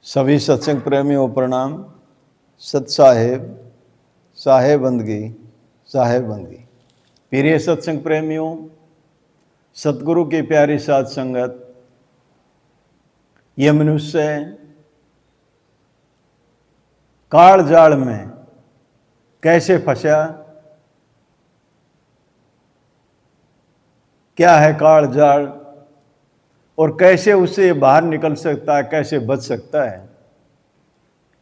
सभी सत्संग प्रेमियों को प्रणाम। सत साहेब, साहेबंदगी, साहेबंदगी। प्रिय सत्संग प्रेमियों, सतगुरु की प्यारी साध संगत, यह मनुष्य काल जाल में कैसे फंसा, क्या है काल जाल और कैसे उससे बाहर निकल सकता है, कैसे बच सकता है,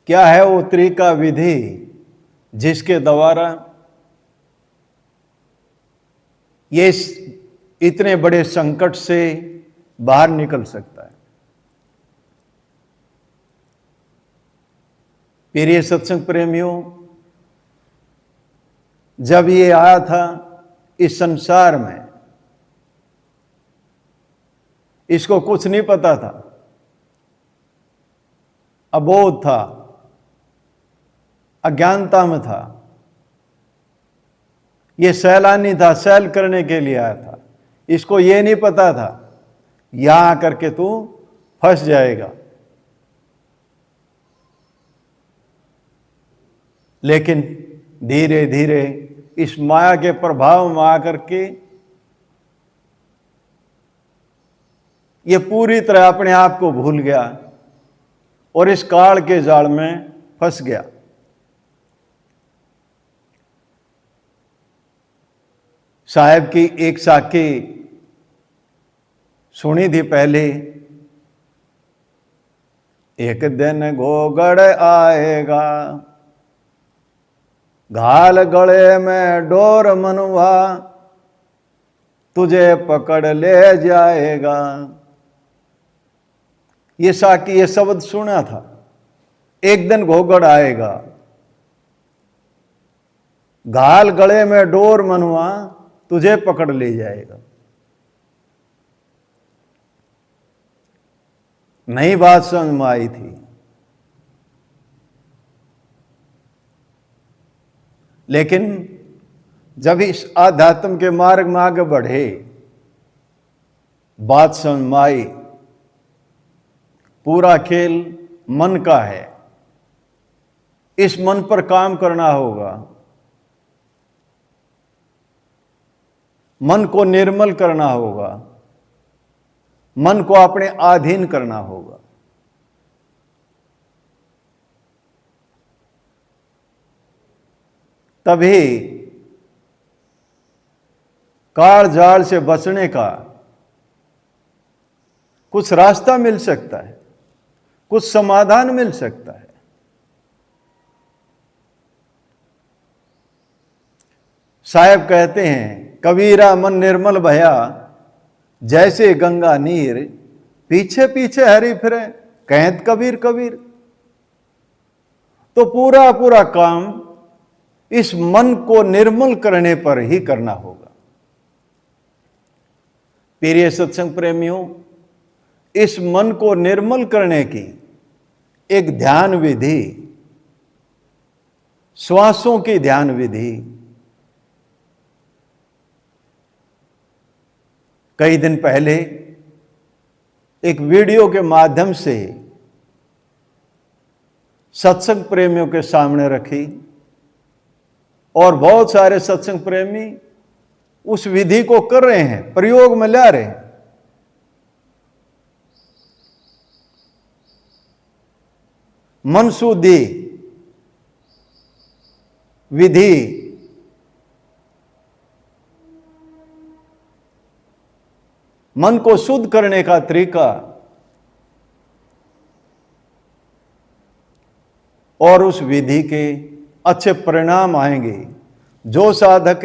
क्या है वो तरीका विधि जिसके द्वारा ये इतने बड़े संकट से बाहर निकल सकता है। प्रिय सत्संग प्रेमियों, जब ये आया था इस संसार में, इसको कुछ नहीं पता था, अबोध था, अज्ञानता में था। ये सैलानी था, सैल करने के लिए आया था। इसको ये नहीं पता था यहां आकर के तू फंस जाएगा। लेकिन धीरे धीरे इस माया के प्रभाव में आकर के ये पूरी तरह अपने आप को भूल गया और इस काल के जाल में फंस गया। साहब की एक साखी सुनी थी पहले। एक दिन घोगड़ आएगा, घाल गले में डोर मनवा, तुझे पकड़ ले जाएगा। ये साकी, ये शब्द सुना था। एक दिन घोगड़ आएगा, घाल गले में डोर मनवा, तुझे पकड़ ले जाएगा। नई बात समझ में आई थी। लेकिन जब इस आध्यात्म के मार्ग में आगे बढ़े, बात समझ में आई, पूरा खेल मन का है। इस मन पर काम करना होगा, मन को निर्मल करना होगा, मन को अपने अधीन करना होगा। तभी काल जाल से बचने का कुछ रास्ता मिल सकता है, कुछ समाधान मिल सकता है। साहब कहते हैं, कबीरा मन निर्मल भया, जैसे गंगा नीर, पीछे पीछे हरि फिरे, कहत कबीर कबीर। तो पूरा पूरा काम इस मन को निर्मल करने पर ही करना होगा। प्रिय सत्संग प्रेमियों, इस मन को निर्मल करने की एक ध्यान विधि, श्वासों की ध्यान विधि, कई दिन पहले एक वीडियो के माध्यम से सत्संग प्रेमियों के सामने रखी और बहुत सारे सत्संग प्रेमी उस विधि को कर रहे हैं, प्रयोग में ला रहे हैं। मनशुद्धि विधि, मन को शुद्ध करने का तरीका, और उस विधि के अच्छे परिणाम आएंगे। जो साधक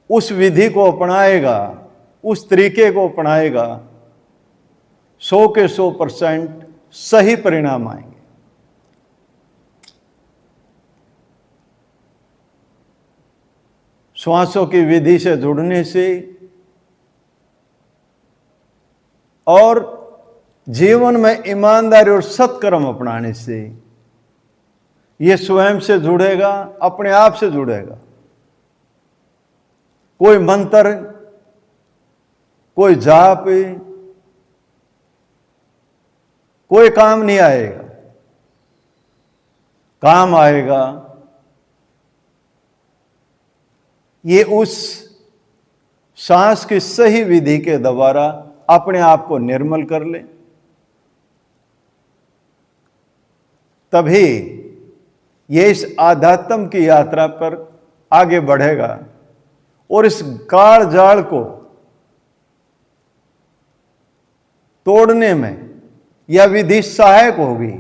उस विधि को अपनाएगा, उस तरीके को अपनाएगा, 100 के 100% सही परिणाम आएंगे। श्वासों की विधि से जुड़ने से और जीवन में ईमानदारी और सत्कर्म अपनाने से यह स्वयं से जुड़ेगा, अपने आप से जुड़ेगा। कोई मंत्र, कोई जाप, कोई काम नहीं आएगा। काम आएगा ये उस सांस की सही विधि के द्वारा अपने आप को निर्मल कर ले, तभी ये इस आध्यात्म की यात्रा पर आगे बढ़ेगा और इस काल जाल को तोड़ने में यह विधि सहायक होगी।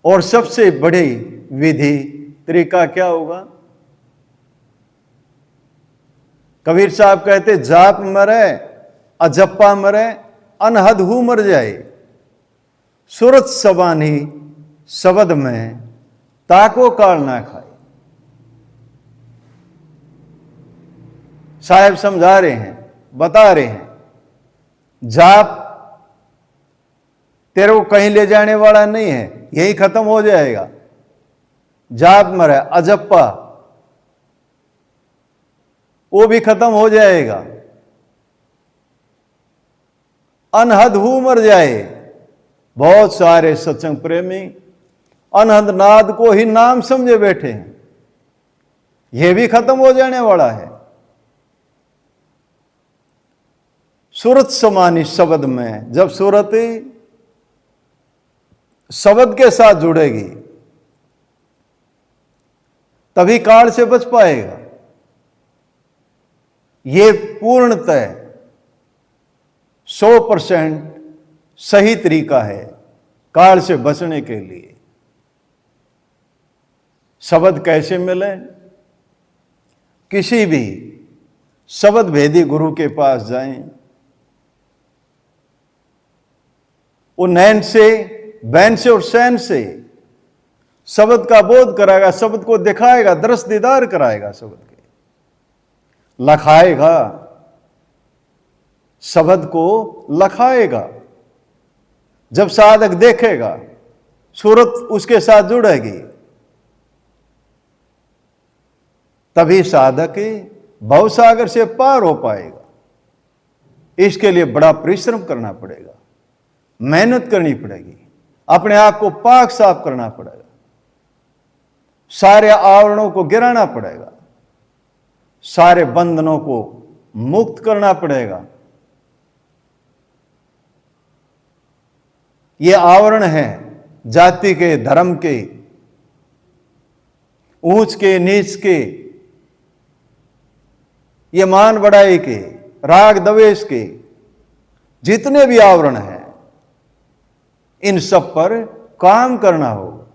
और सबसे बड़ी विधि तरीका क्या होगा? कबीर साहब कहते, जाप मरे अजप्पा मरे अनहद हु मर जाए, सूरत सबानी शब्द में ताको काल ना खाए। साहब समझा रहे हैं, बता रहे हैं, जाप तेरे को कहीं ले जाने वाला नहीं है, यही खत्म हो जाएगा। जाप मरे अजप्पा वो भी खत्म हो जाएगा। अनहद हु मर जाए। बहुत सारे सत्संग प्रेमी अनहद नाद को ही नाम समझे बैठे हैं, यह भी खत्म हो जाने वाला है। सूरत समानी शब्द में जब सूरत शब्द के साथ जुड़ेगी तभी काल से बच पाएगा। यह पूर्णतः 100% सही तरीका है काल से बचने के लिए। शब्द कैसे मिले? किसी भी शब्द भेदी गुरु के पास जाएं, वो नैन से, बैन से और सैन से शब्द का बोध कराएगा, शब्द को दिखाएगा, दरस दीदार कराएगा, शब्द के लखाएगा, शब्द को लखाएगा। जब साधक देखेगा, सूरत उसके साथ जुड़ेगी, तभी साधक भवसागर से पार हो पाएगा। इसके लिए बड़ा परिश्रम करना पड़ेगा, मेहनत करनी पड़ेगी, अपने आप को पाक साफ करना पड़ेगा, सारे आवरणों को गिराना पड़ेगा, सारे बंधनों को मुक्त करना पड़ेगा। ये आवरण है जाति के, धर्म के, ऊंच के, नीच के, ये मान बढ़ाई के, राग द्वेष के, जितने भी आवरण हैं, इन सब पर काम करना होगा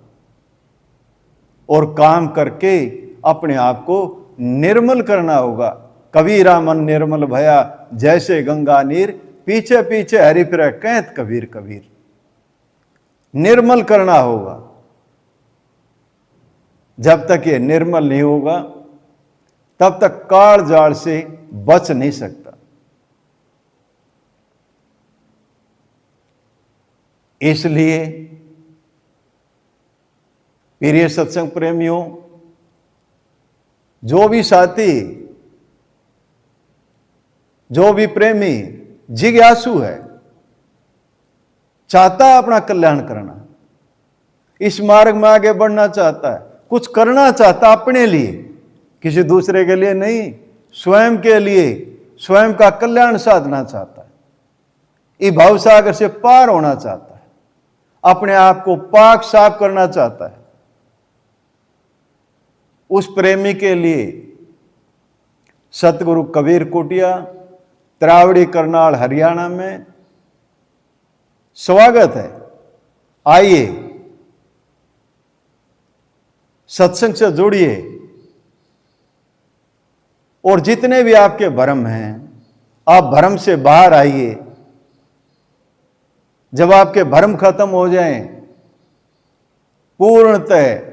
और काम करके अपने आप को निर्मल करना होगा। कबीरा मन निर्मल भया जैसे गंगा नीर, पीछे पीछे हरि फिरै कहत कबीर कबीर। निर्मल करना होगा। जब तक ये निर्मल नहीं होगा तब तक काल जाल से बच नहीं सकता। इसलिए प्रिय सत्संग प्रेमियों, जो भी साथी, जो भी प्रेमी जिज्ञासु है, चाहता है अपना कल्याण करना, इस मार्ग में आगे बढ़ना चाहता है, कुछ करना चाहता अपने लिए, किसी दूसरे के लिए नहीं, स्वयं के लिए, स्वयं का कल्याण साधना चाहता है, इस भवसागर से पार होना चाहता है, अपने आप को पाक साफ करना चाहता है, उस प्रेमी के लिए सतगुरु कबीर कुटिया, त्रावड़ी, करनाल, हरियाणा में स्वागत है। आइए, सत्संग से जुड़िए और जितने भी आपके भ्रम हैं, आप भ्रम से बाहर आइए। जब आपके भ्रम खत्म हो जाएं, पूर्णतः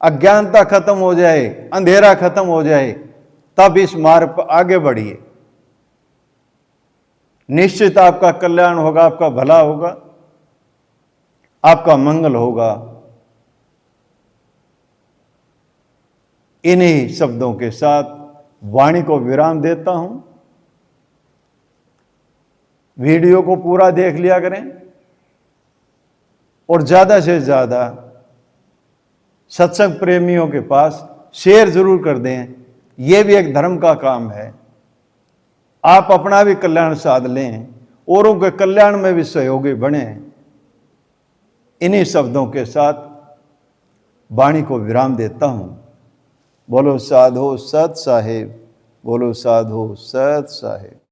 अज्ञानता खत्म हो जाए, अंधेरा खत्म हो जाए, तब इस मार्ग पर आगे बढ़िए। निश्चित आपका कल्याण होगा, आपका भला होगा, आपका मंगल होगा। इन्हीं शब्दों के साथ वाणी को विराम देता हूं। वीडियो को पूरा देख लिया करें और ज्यादा से ज्यादा सत्संग प्रेमियों के पास शेयर जरूर कर दें। यह भी एक धर्म का काम है। आप अपना भी कल्याण साध लें, औरों के कल्याण में भी सहयोगी बने। इन्हीं शब्दों के साथ वाणी को विराम देता हूं। बोलो साधो सत साहेब, बोलो साधो सत साहेब।